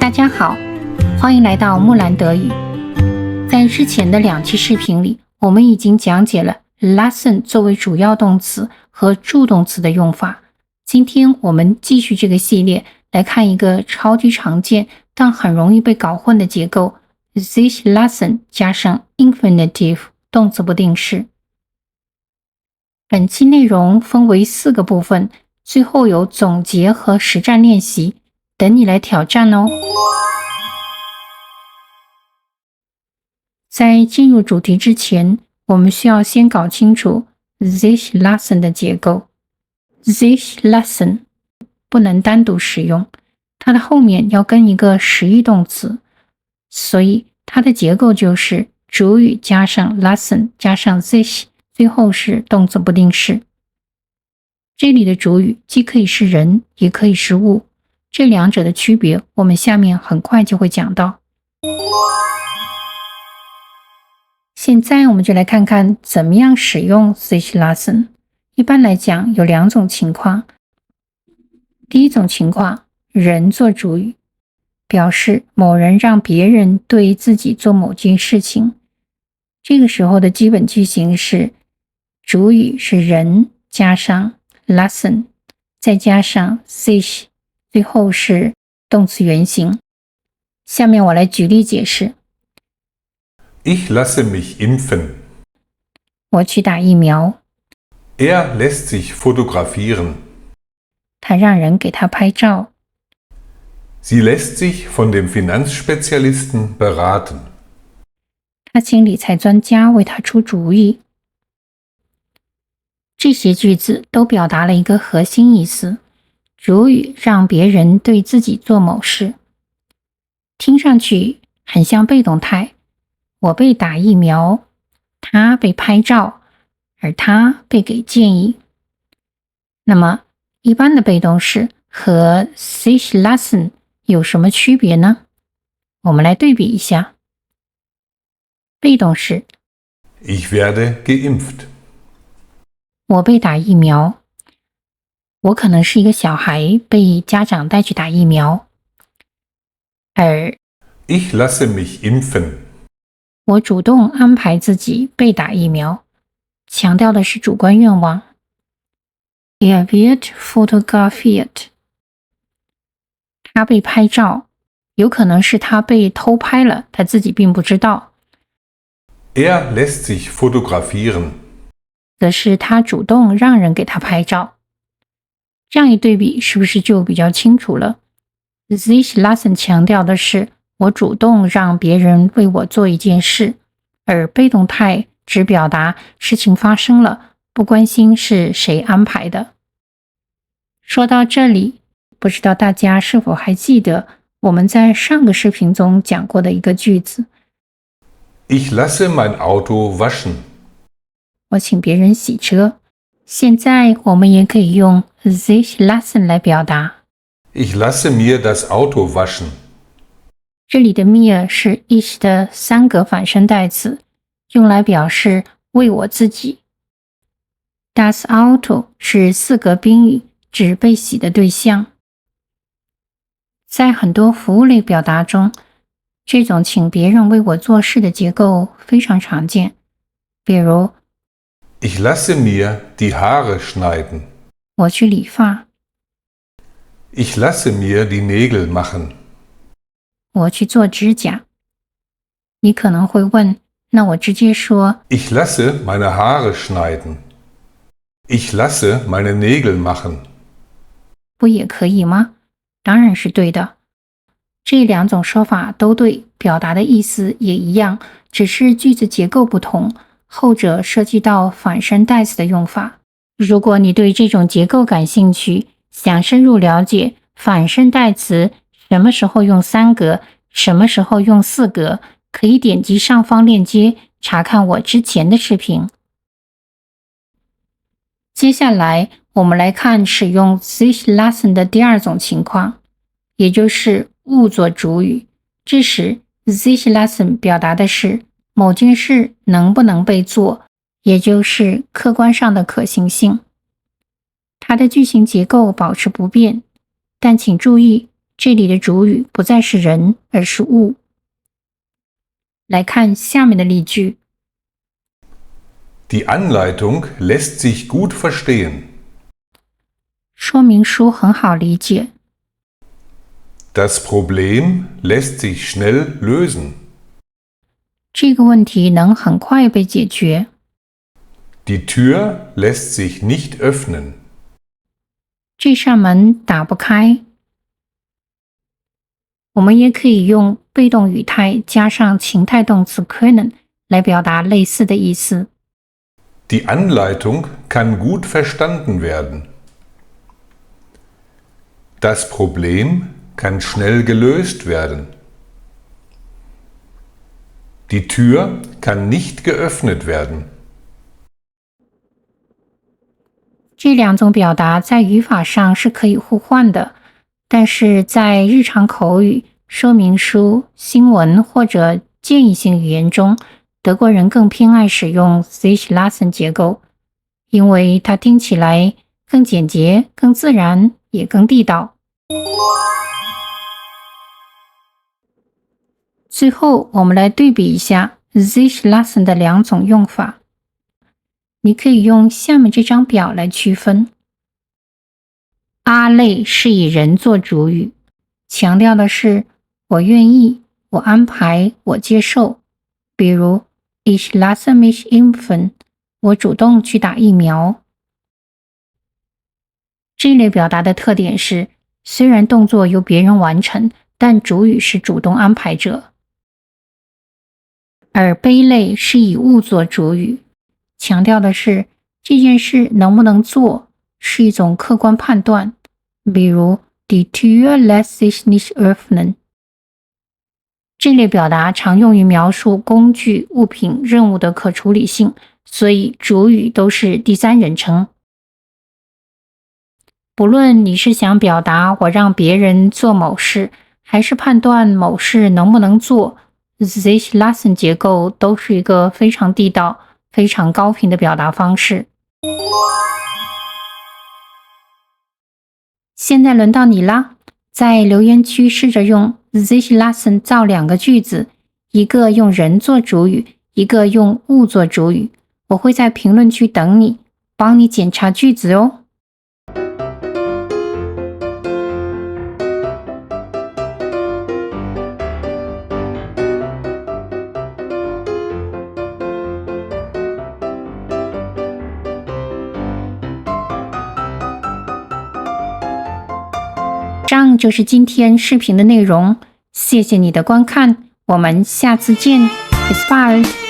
大家好，欢迎来到木兰德语。在之前的2期视频里，我们已经讲解了 lesson 作为主要动词和助动词的用法。今天我们继续这个系列，来看一个超级常见但很容易被搞混的结构 this lesson 加上 infinitive 动词不定式。本期内容分为4个部分，最后有总结和实战练习，等你来挑战哦。在进入主题之前，我们需要先搞清楚 this lesson 的结构。this lesson 不能单独使用，它的后面要跟一个实义动词，所以它的结构就是主语加上 lesson 加上 this， 最后是动词不定式。这里的主语既可以是人，也可以是物，这两者的区别我们下面很快就会讲到。现在我们就来看看怎么样使用 this lesson。 一般来讲有2种情况。第一种情况，人做主语，表示某人让别人对自己做某件事情。这个时候的基本句型是主语是人加上 lesson 再加上 this， 最后是动词原形。下面我来举例解释。Ich lasse mich impfen. 我去打疫苗。Er lässt sich fotografieren. 他让人给他拍照。Sie lässt sich von dem Finanzspezialisten beraten. 他请理财专家为他出主意。这些句子都表达了一个核心意思，主语让别人对自己做某事。听上去很像被动态，我被打疫苗，他被拍照，而他被给建议。那么一般的被动式和 this lesson 有什么区别呢？我们来对比一下。被动式 Ich werde geimpft. 我被打疫苗，我可能是一个小孩被家长带去打疫苗。而 Ich lasse mich impfen. 我主动安排自己被打疫苗，强调的是主观愿望。Er wird fotografiert. 他被拍照，有可能是他被偷拍了，他自己并不知道。Er lässt sich fotografieren. 则是他主动让人给他拍照。这样一对比，是不是就比较清楚了？ This lesson 强调的是我主动让别人为我做一件事，而被动态只表达事情发生了，不关心是谁安排的。说到这里，不知道大家是否还记得我们在上个视频中讲过的一个句子。Ich lasse mein Auto waschen. 我请别人洗车。现在我们也可以用 this lesson 来表达。Ich lasse mir das Auto waschen. 这里的 mir 是 ich 的3格反身代词，用来表示为我自己。Das Auto 是4格宾语，指被洗的对象。在很多服务类表达中，这种请别人为我做事的结构非常常见。比如 Ich lasse mir die Haare schneiden. 我去理发。Ich lasse mir die Nägel machen. 我去做指甲。你可能会问，那我直接说 Ich lasse meine Haare schneiden. Ich lasse meine Nägel machen. 不也可以吗？当然是对的。这2种说法都对，表达的意思也一样，只是句子结构不同，后者涉及到反身代词的用法。如果你对这种结构感兴趣，想深入了解反身代词什么时候用3格，什么时候用4格，可以点击上方链接查看我之前的视频。接下来我们来看使用 this lesson 的第2种情况，也就是物做主语。这时 this lesson 表达的是某件事能不能被做，也就是客观上的可行性。它的句型结构保持不变，但请注意这里的主语不再是人，而是物。来看下面的例句。Die Anleitung lässt sich gut verstehen. 说明书很好理解。Das Problem lässt sich schnell lösen. 这个问题能很快被解决。Die Tür lässt sich nicht öffnen. 这扇门打不开。我们也可以用被动语态加上情态动词 können 来表达类似的意思。Die Anleitung kann gut verstanden werden. Das Problem kann schnell gelöst werden. Die Tür kann nicht geöffnet werden. 这两种表达在语法上是可以互换的，但是在日常口语、说明书、新闻或者建议性语言中，德国人更偏爱使用 sich lassen 结构，因为它听起来更简洁、更自然，也更地道。最后，我们来对比一下 sich lassen 的两种用法。你可以用下面这张表来区分。A 类是以人做主语，强调的是我愿意、我安排、我接受。比如 Ich lasse mich impfen， 我主动去打疫苗。这类表达的特点是，虽然动作由别人完成，但主语是主动安排者。而 B 类是以物做主语，强调的是这件事能不能做，是一种客观判断。比如 Die Tür lässt sich nicht öffnen。这类表达常用于描述工具、物品、任务的可处理性，所以主语都是第三人称。不论你是想表达我让别人做某事，还是判断某事能不能做， sich lassen 结构都是一个非常地道、非常高频的表达方式。现在轮到你啦，在留言区试着用 sich lassen 造两个句子，一个用人做主语，一个用物做主语。我会在评论区等你，帮你检查句子哦。以上就是今天视频的内容，谢谢你的观看，我们下次见 ，Bis bald。